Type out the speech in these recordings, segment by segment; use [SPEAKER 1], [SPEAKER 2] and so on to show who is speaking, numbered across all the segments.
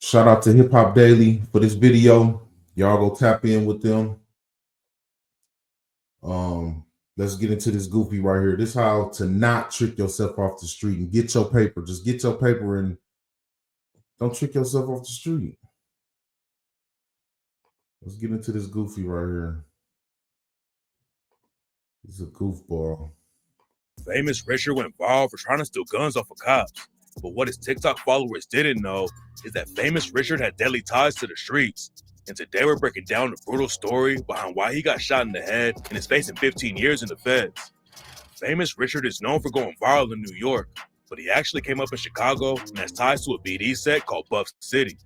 [SPEAKER 1] Shout out to Hip Hop Daily for this video. Y'all go tap in with them. Let's get into this goofy right here. This is how to not trick yourself off the street and get your paper. Just get your paper and don't trick yourself off the street. Let's get into this goofy right here. He's a goofball.
[SPEAKER 2] Famous Richard went viral for trying to steal guns off of cops. But what his TikTok followers didn't know is that Famous Richard had deadly ties to the streets. And today we're breaking down the brutal story behind why he got shot in the head and is facing 15 years in the feds. Famous Richard is known for going viral in New York, but he actually came up in Chicago and has ties to a BD set called Buff City.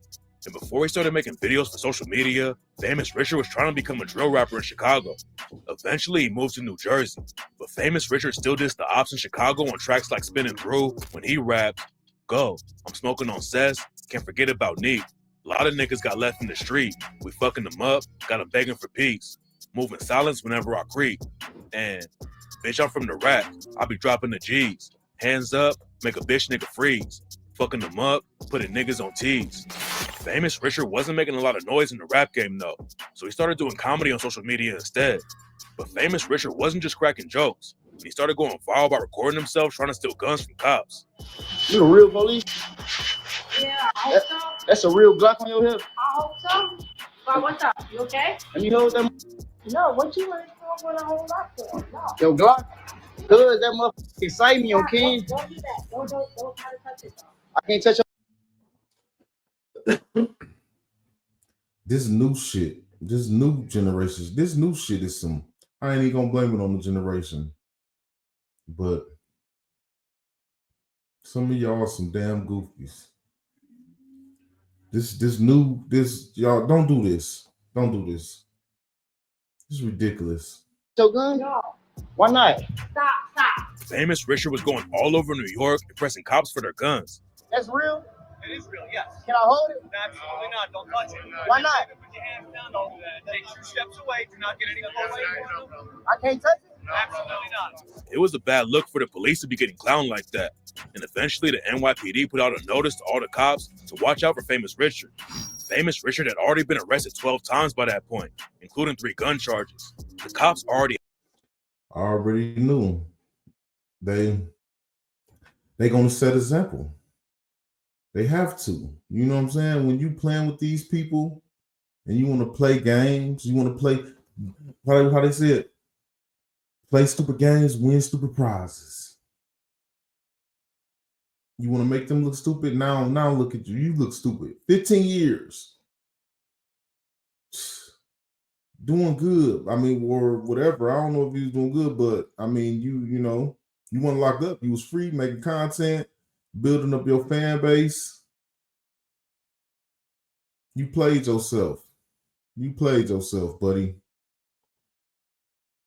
[SPEAKER 2] And before he started making videos for social media, Famous Richard was trying to become a drill rapper in Chicago. Eventually, he moved to New Jersey, but Famous Richard still dissed the ops in Chicago on tracks like Spinning Through when he rapped, "Go, I'm smoking on cess, can't forget about Neat. A lot of niggas got left in the street. We fucking them up, got them begging for peace. Moving silence whenever I creep. And, bitch, I'm from the rap. I be dropping the G's. Hands up, make a bitch nigga freeze. Fucking them up, putting niggas on T's." Famous Richard wasn't making a lot of noise in the rap game though, so he started doing comedy on social media instead. But Famous Richard wasn't just cracking jokes. He started going viral by recording himself trying to steal guns from cops.
[SPEAKER 3] You a real police?
[SPEAKER 4] Yeah, I hope so.
[SPEAKER 3] That's a real Glock on your hip?
[SPEAKER 4] I hope so. But what's up? You okay?
[SPEAKER 3] Let me hold that.
[SPEAKER 4] No, what you want to do when I hold up for? No.
[SPEAKER 3] Yo, Glock? Cuz that motherfucker excite me, on King.
[SPEAKER 4] Don't do that. Don't try to touch it though.
[SPEAKER 3] I can't touch your.
[SPEAKER 1] This new shit, this new generation, this new shit is some. I ain't even gonna blame it on the generation, but some of y'all are some damn goofies. This y'all don't do this. Don't do this. This is ridiculous.
[SPEAKER 3] Your gun?
[SPEAKER 4] No.
[SPEAKER 3] Why not?
[SPEAKER 4] Stop.
[SPEAKER 2] Famous Richard was going all over New York and pressing cops for their guns.
[SPEAKER 3] That's real?
[SPEAKER 5] It is real, yes.
[SPEAKER 3] Can I hold it?
[SPEAKER 5] Absolutely not. Don't touch it.
[SPEAKER 3] Why not?
[SPEAKER 5] Put your hands down. Don't take 2 steps away. Do not get any closer.
[SPEAKER 3] I can't touch it?
[SPEAKER 5] Absolutely not.
[SPEAKER 2] It was a bad look for the police to be getting clowned like that. And eventually the NYPD put out a notice to all the cops to watch out for Famous Richard. Famous Richard had already been arrested 12 times by that point, including 3 gun charges. The cops already
[SPEAKER 1] knew they gonna set example. They have to. You know what I'm saying? When you playing with these people and you want to play games, you want to play how they say it, play stupid games, win stupid prizes. You want to make them look stupid? Now look at you. You look stupid. 15 years. Doing good. I mean, or whatever. I don't know if he was doing good, but I mean, you know, you weren't locked up. You was free, making content, building up your fan base. You played yourself. You played yourself, buddy.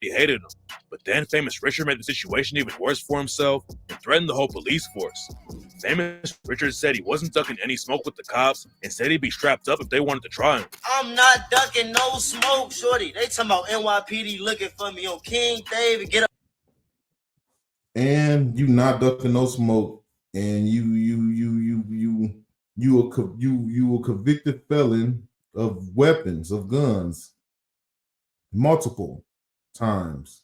[SPEAKER 2] He hated him. But then Famous Richard made the situation even worse for himself and threatened the whole police force. Famous Richard said he wasn't ducking any smoke with the cops and said he'd be strapped up if they wanted to try him.
[SPEAKER 6] I'm not ducking no smoke, shorty. They talking about NYPD looking for me on King David. Get up.
[SPEAKER 1] And you not ducking no smoke, and you a convicted felon of weapons, of guns, multiple times.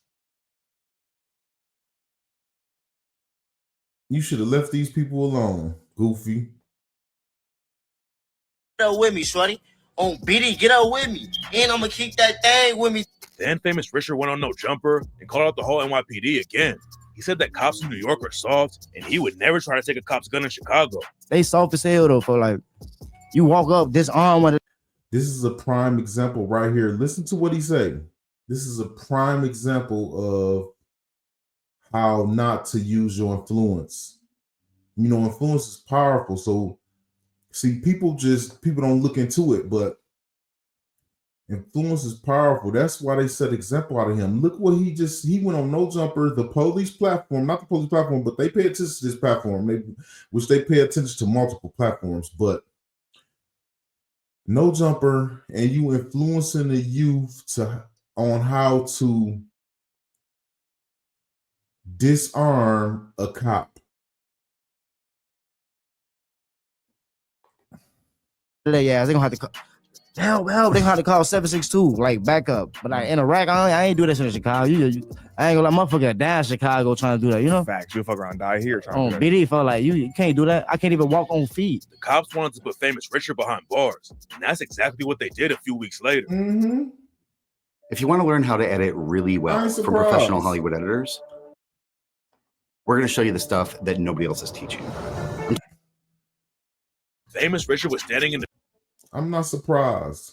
[SPEAKER 1] You should have left these people alone, goofy.
[SPEAKER 6] Get up with me, shorty. On BD, get up with me. And I'm gonna keep that thing with me.
[SPEAKER 2] Then Famous Richard went on No Jumper and called out the whole NYPD again. He said that cops in New York are soft and he would never try to take a cop's gun in Chicago.
[SPEAKER 7] They soft as hell though, for like, you walk up, disarm one.
[SPEAKER 1] This is a prime example right here. Listen to what he said. This is a prime example of how not to use your influence. You know, influence is powerful. So, see, people don't look into it, but influence is powerful. That's why they set example out of him. Look what he went on No Jumper, the police platform, not the police platform, but they pay attention to this platform, which they pay attention to multiple platforms, but No Jumper, and you influencing the youth on how to disarm a cop.
[SPEAKER 7] Yeah, they gonna have to call, help. They gonna have to call 762, like backup. But like in Iraq, I ain't do this in Chicago. I ain't gonna let motherfucker die in Chicago trying to do that, you know?
[SPEAKER 8] Facts. You fuck around, die here.
[SPEAKER 7] On BD, felt like you can't do that. I can't even walk on feet.
[SPEAKER 2] The cops wanted to put Famous Richard behind bars, and that's exactly what they did a few weeks later.
[SPEAKER 1] Mm-hmm.
[SPEAKER 9] If you want to learn how to edit really well from professional Hollywood editors, we're going to show you the stuff that nobody else is teaching.
[SPEAKER 2] Famous Richard was standing in the...
[SPEAKER 1] I'm not surprised.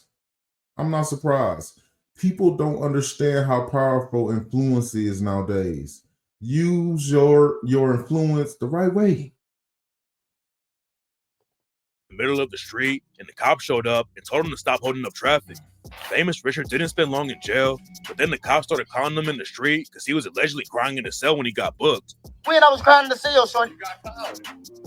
[SPEAKER 1] People don't understand how powerful influence is nowadays. Use your influence the right way.
[SPEAKER 2] middle of the street, and the cops showed up and told him to stop holding up traffic. Famous Richard didn't spend long in jail, but then the cops started calling him in the street because he was allegedly crying in the cell when he got booked.
[SPEAKER 3] When I was crying in the cell, shorty.
[SPEAKER 5] You got caught.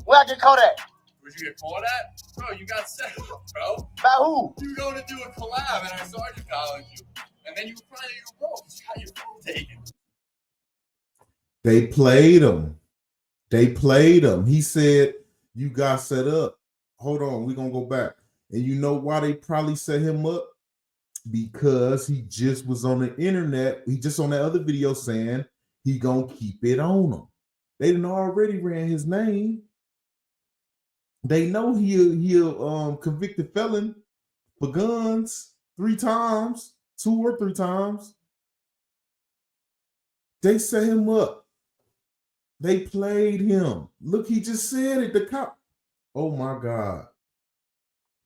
[SPEAKER 3] Where I get caught at?
[SPEAKER 5] Where'd you get caught at? Bro, you got set up, bro.
[SPEAKER 3] By who?
[SPEAKER 5] You were going to do a collab, and I sergeant collared you. And then you were crying that you were broke. You got your phone taken.
[SPEAKER 1] They played him. He said, you got set up. Hold on, we're going to go back. And you know why they probably set him up? Because he just was on the internet. He just on that other video saying he going to keep it on him. They done already ran his name. They know he a convicted felon for guns 2 or 3 times. They set him up. They played him. Look, he just said it. The cop. Oh my God.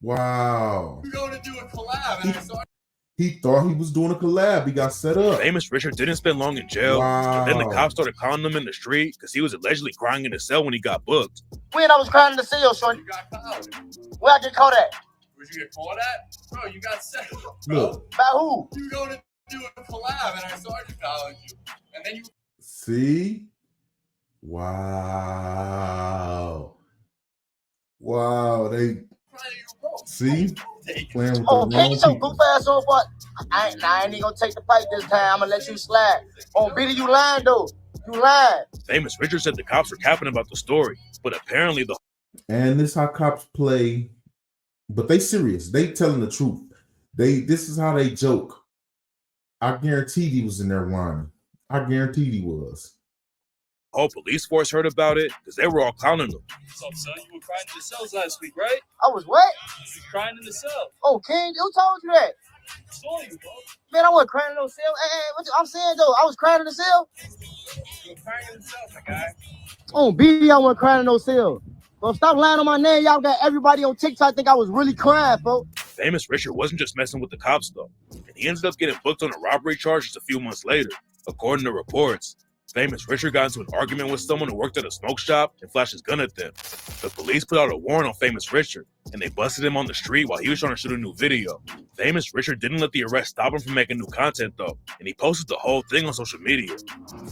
[SPEAKER 1] Wow.
[SPEAKER 5] You were going to do a collab, and I saw.
[SPEAKER 1] He thought he was doing a collab. He got set up.
[SPEAKER 2] Famous Richard didn't spend long in jail, but then the cops started calling him in the street because he was allegedly crying in the cell when he got booked.
[SPEAKER 3] When I was crying in the cell, shorty.
[SPEAKER 5] You got caught.
[SPEAKER 3] Where I get caught at?
[SPEAKER 5] Where'd you get caught at? Bro, you got set up, bro.
[SPEAKER 1] Look.
[SPEAKER 3] By who?
[SPEAKER 5] You were going to do a collab, and I sergeant collared you. And then you.
[SPEAKER 1] See? Wow. They see playing with
[SPEAKER 3] Oh,
[SPEAKER 1] the
[SPEAKER 3] can't you so
[SPEAKER 1] people.
[SPEAKER 3] goof ass off what? I ain't even gonna take the fight this time. I'm gonna let you slide. On BD, you lying though. You lying.
[SPEAKER 2] Famous Richard said the cops were capping about the story, but apparently the
[SPEAKER 1] And this how cops play, but they serious. They telling the truth. This is how they joke. I guaranteed he was in there whining. I guaranteed he was.
[SPEAKER 2] whole police force heard about it because they were all clowning him.
[SPEAKER 5] What's up, son? You were crying in the cells last week, right?
[SPEAKER 3] I was what?
[SPEAKER 5] You were crying in the cell.
[SPEAKER 3] Oh, King, who told you that?
[SPEAKER 5] I saw you, bro.
[SPEAKER 3] Man, I wasn't crying in no cell. Hey, I'm saying though, I was crying in the cell.
[SPEAKER 5] You were crying in the cell, my guy.
[SPEAKER 3] On BD, I wasn't crying in no cell. But stop lying on my name. Y'all got everybody on TikTok think I was really crying, folks.
[SPEAKER 2] Famous Richard wasn't just messing with the cops though, and he ended up getting booked on a robbery charge just a few months later. According to reports, Famous Richard got into an argument with someone who worked at a smoke shop and flashed his gun at them. The police put out a warrant on Famous Richard, and they busted him on the street while he was trying to shoot a new video. Famous Richard didn't let the arrest stop him from making new content though, and he posted the whole thing on social media.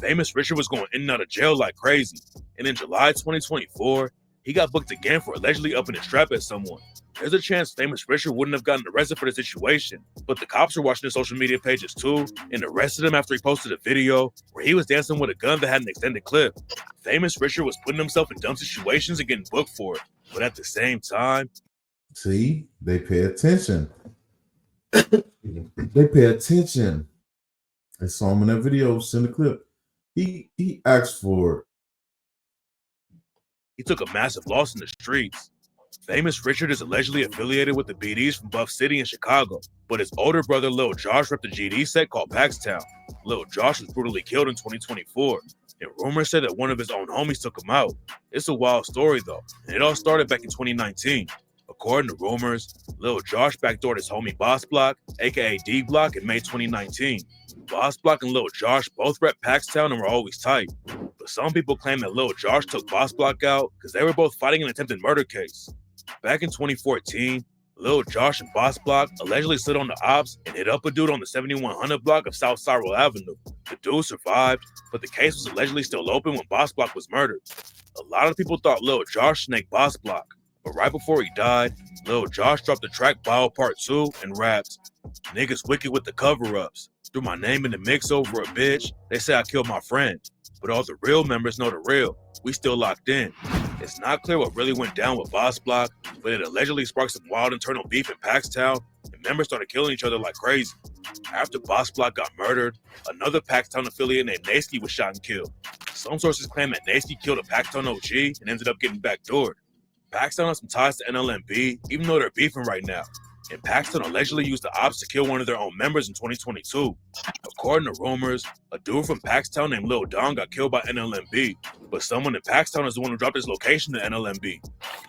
[SPEAKER 2] Famous Richard was going in and out of jail like crazy, and in July 2024, he got booked again for allegedly upping his strap at someone. There's a chance Famous Richard wouldn't have gotten arrested for the situation, but the cops were watching his social media pages too and arrested him after he posted a video where he was dancing with a gun that had an extended clip. Famous Richard was putting himself in dumb situations and getting booked for it, but at the same time,
[SPEAKER 1] See, they pay attention. They pay attention. I saw him in that video, send a clip. He asked for it.
[SPEAKER 2] he took a massive loss in the streets. Famous Richard is allegedly affiliated with the BDs from Buff City and Chicago, but his older brother Lil Josh repped a GD set called Paxtown. Lil Josh was brutally killed in 2024, and rumors said that one of his own homies took him out. It's a wild story though, and it all started back in 2019. According to rumors, Lil Josh backdoored his homie Boss Block, aka D Block, in May 2019. Boss Block and Lil Josh both rep Paxtown and were always tight, but some people claim that Lil Josh took Boss Block out because they were both fighting an attempted murder case. Back in 2014, Lil Josh and Boss Block allegedly slid on the ops and hit up a dude on the 7100 block of South Cyril Avenue. The dude survived, but the case was allegedly still open when Boss Block was murdered. A lot of people thought Lil Josh snaked Boss Block, but right before he died, Lil Josh dropped the track Bio Part 2 and rapped, "Niggas wicked with the cover-ups. Threw my name in the mix over a bitch. They say I killed my friend. But all the real members know the real. We still locked in. It's not clear what really went down with Boss Block, but it allegedly sparked some wild internal beef in Paxtown, and members started killing each other like crazy. After Boss Block got murdered, another Paxtown affiliate named Nasty was shot and killed. Some sources claim that Nasty killed a Paxtown OG and ended up getting backdoored. Paxtown has some ties to NLMB, even though they're beefing right now. And Paxtown allegedly used the ops to kill one of their own members in 2022. According to rumors, a dude from Paxtown named Lil Don got killed by NLMB, but someone in Paxtown is the one who dropped his location to NLMB.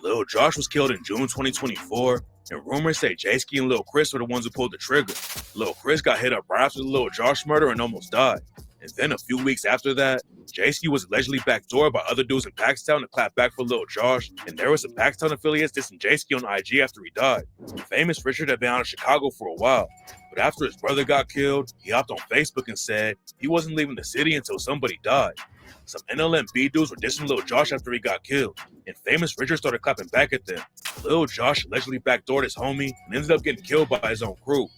[SPEAKER 2] Lil Josh was killed in June 2024, and rumors say J-Ski and Lil Chris were the ones who pulled the trigger. Lil Chris got hit up right after the Lil Josh murder and almost died. And then a few weeks after that, J-Ski was allegedly backdoored by other dudes in Paxtown to clap back for Lil Josh, and there were some Paxtown affiliates dissing J-Ski on IG after he died. Famous Richard had been out of Chicago for a while, but after his brother got killed, he hopped on Facebook and said he wasn't leaving the city until somebody died. Some NLMB dudes were dissing Lil Josh after he got killed, and Famous Richard started clapping back at them. Lil Josh allegedly backdoored his homie and ended up getting killed by his own crew.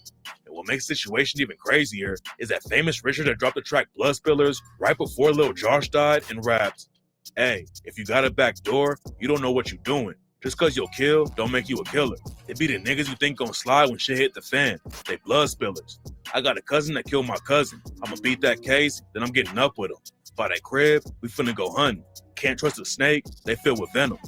[SPEAKER 2] And what makes the situation even crazier is that Famous Richard had dropped the track Blood Spillers right before Lil Josh died and rapped, "Hey, if you got a back door, you don't know what you're doing. Just cause you'll kill, don't make you a killer. It be the niggas you think gon' slide when shit hit the fan. They blood spillers. I got a cousin that killed my cousin. I'ma beat that case, then I'm getting up with him. By that crib, we finna go hunting. Can't trust a snake, they filled with venom."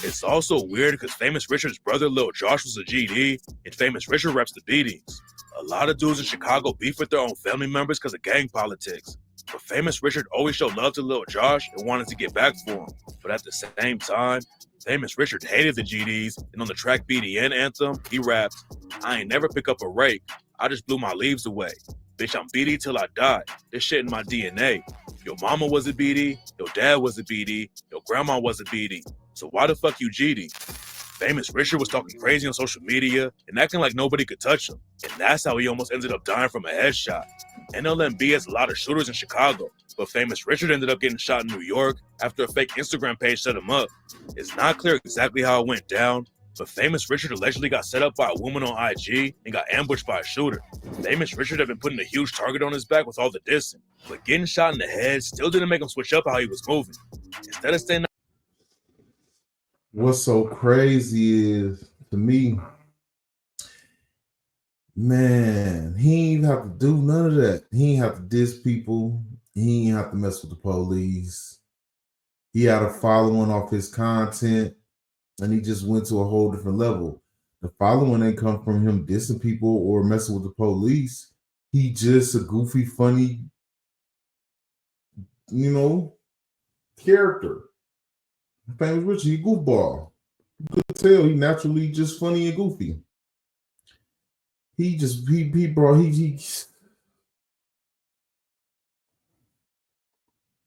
[SPEAKER 2] It's also weird because Famous Richard's brother Lil Josh was a GD, and Famous Richard reps the beatings. A lot of dudes in Chicago beef with their own family members because of gang politics. But Famous Richard always showed love to Lil Josh and wanted to get back for him. But at the same time, Famous Richard hated the GDs, and on the track BDN anthem, he raps, "I ain't never pick up a rake, I just blew my leaves away. Bitch, I'm BD till I die. This shit in my DNA. Your mama was a BD, your dad was a BD, your grandma was a BD. So why the fuck you GD?" Famous Richard was talking crazy on social media and acting like nobody could touch him. And that's how he almost ended up dying from a headshot. NLMB has a lot of shooters in Chicago, but Famous Richard ended up getting shot in New York after a fake Instagram page set him up. It's not clear exactly how it went down, but Famous Richard allegedly got set up by a woman on IG and got ambushed by a shooter. Famous Richard had been putting a huge target on his back with all the dissing, but getting shot in the head still didn't make him switch up how he was moving. Instead of staying
[SPEAKER 1] What's so crazy is, to me, man, he ain't have to do none of that. He ain't have to diss people. He ain't have to mess with the police. He had a following off his content, and he just went to a whole different level. The following ain't come from him dissing people or messing with the police. He just a goofy, funny, character. Famous Richard, he goofball. You could tell he naturally just funny and goofy. He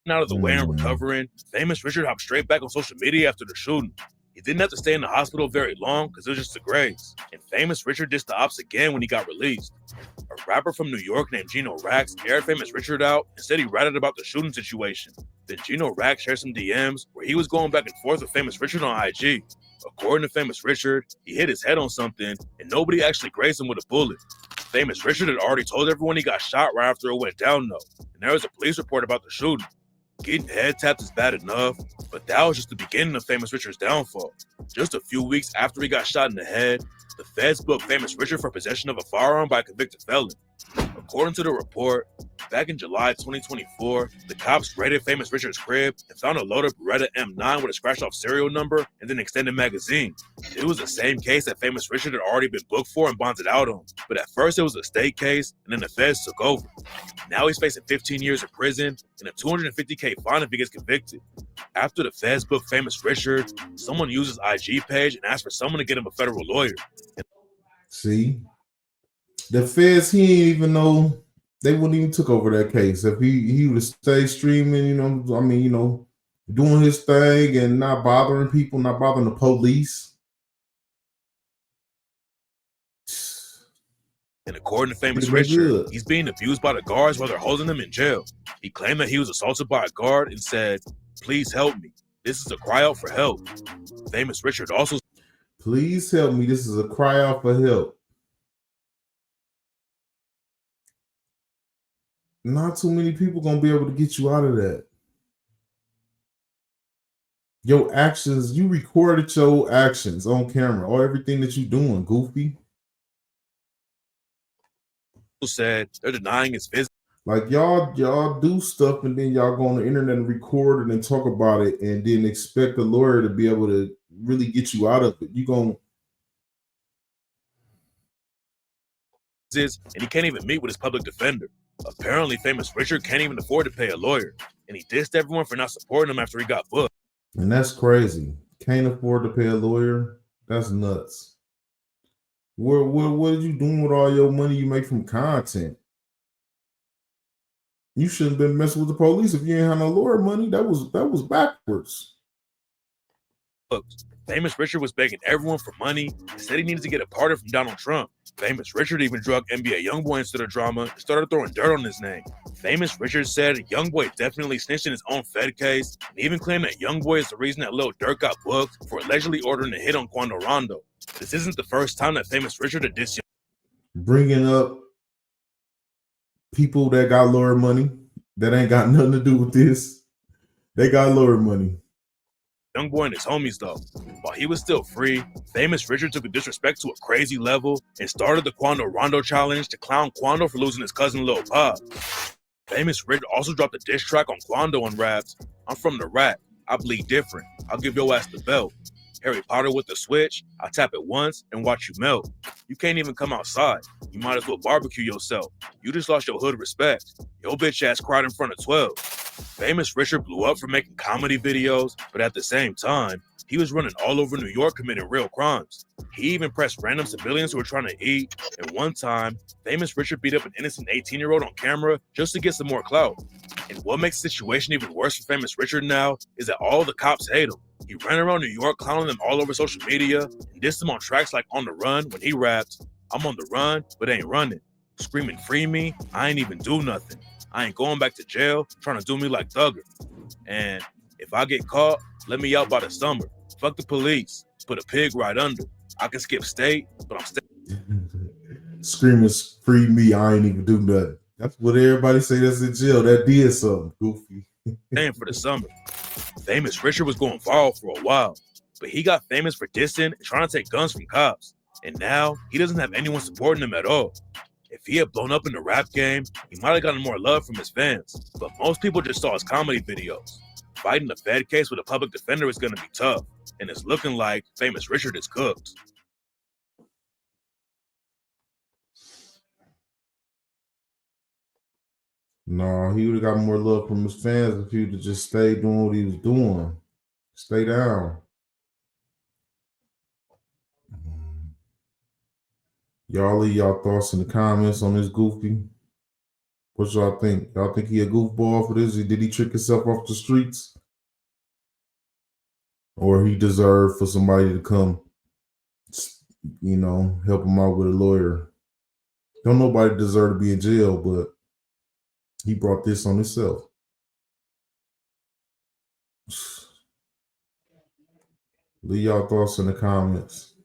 [SPEAKER 2] out of the way and recovering, Famous Richard hopped straight back on social media after the shooting. He didn't have to stay in the hospital very long because it was just a graze. And Famous Richard dissed the ops again when he got released. A rapper from New York named Gino Rax aired Famous Richard out and said he ratted about the shooting situation. Then Gino Rax shared some DMs where he was going back and forth with Famous Richard on IG. According to Famous Richard, he hit his head on something and nobody actually grazed him with a bullet. Famous Richard had already told everyone he got shot right after it went down though, and there was a police report about the shooting. Getting head tapped is bad enough, but that was just the beginning of Famous Richard's downfall. Just a few weeks after he got shot in the head, the feds booked Famous Richard for possession of a firearm by a convicted felon. According to the report, back in July 2024, the cops raided Famous Richard's crib and found a loaded Beretta M9 with a scratched-off serial number and an extended magazine. It was the same case that Famous Richard had already been booked for and bonded out on, but at first it was a state case, and then the feds took over. Now he's facing 15 years in prison and a $250K fine if he gets convicted. After the feds booked Famous Richard, someone used his IG page and asked for someone to get him a federal lawyer.
[SPEAKER 1] See, the feds, he ain't even know they wouldn't even took over that case. If he would have stayed streaming, doing his thing and not bothering people, not bothering the police.
[SPEAKER 2] And according to Famous Richard, he's being abused by the guards while they're holding him in jail. He claimed that he was assaulted by a guard and said, "Please help me. This is a cry out for help." Famous Richard also,
[SPEAKER 1] "Please help me. This is a cry out for help." Not too many people gonna be able to get you out of that. Your actions, you recorded your actions on camera, or everything that you doing, goofy.
[SPEAKER 2] Said they're denying his visit.
[SPEAKER 1] Like y'all do stuff and then y'all go on the internet and record it and talk about it and then expect a lawyer to be able to really get you out of it. You gonna
[SPEAKER 2] and he can't even meet with his public defender. Apparently, Famous Richard can't even afford to pay a lawyer, and he dissed everyone for not supporting him after he got booked.
[SPEAKER 1] And that's crazy. Can't afford to pay a lawyer. That's nuts. What are you doing with all your money you make from content? You shouldn't have been messing with the police if you ain't have no lawyer money. That was backwards.
[SPEAKER 2] Famous Richard was begging everyone for money and said he needed to get a pardon from Donald Trump. Famous Richard even drug NBA YoungBoy into the drama and started throwing dirt on his name. Famous Richard said YoungBoy definitely snitched in his own Fed case and even claimed that YoungBoy is the reason that Lil Durk got booked for allegedly ordering a hit on Quando Rondo. This isn't the first time that Famous Richard had dissed
[SPEAKER 1] bringing up people that got lawyer money that ain't got nothing to do with this. They got lawyer money.
[SPEAKER 2] YoungBoy and his homies though. While he was still free, Famous Richard took the disrespect to a crazy level and started the Quando Rondo challenge to clown Quando for losing his cousin Lil Pop. Famous Richard also dropped a diss track on Quando on raps. I'm from the rack. I bleed different. I'll give your ass the belt. Harry Potter with the switch. I tap it once and watch you melt. You can't even come outside. You might as well barbecue yourself. You just lost your hood respect. Your bitch ass cried in front of 12. Famous Richard blew up for making comedy videos, but at the same time, he was running all over New York committing real crimes. He even pressed random civilians who were trying to eat, and one time, Famous Richard beat up an innocent 18-year-old on camera just to get some more clout. And what makes the situation even worse for Famous Richard now is that all the cops hate him. He ran around New York clowning them all over social media and dissed them on tracks like On the Run when he rapped, I'm on the run, but ain't running. Screaming, free me, I ain't even do nothing. I ain't going back to jail trying to do me like Thugger. And if I get caught, let me out by the summer. Fuck the police. Put a pig right under. I can skip state, but I'm staying.
[SPEAKER 1] Screaming, free me, I ain't even do nothing. That's what everybody say that's in jail. That did something, goofy.
[SPEAKER 2] Staying for the summer. Famous Richard was going viral for a while, but he got famous for dissing and trying to take guns from cops. And now he doesn't have anyone supporting him at all. If he had blown up in the rap game, he might have gotten more love from his fans, but most people just saw his comedy videos. Fighting the Fed case with a public defender is going to be tough, and it's looking like Famous Richard is cooked.
[SPEAKER 1] No, he would have got more love from his fans if he would have just stayed doing what he was doing. Stay down. Y'all leave y'all thoughts in the comments on this goofy. What y'all think? Y'all think he a goofball for this? Did he trick himself off the streets? Or he deserved for somebody to come, help him out with a lawyer? Don't nobody deserve to be in jail, but he brought this on himself. Leave y'all thoughts in the comments.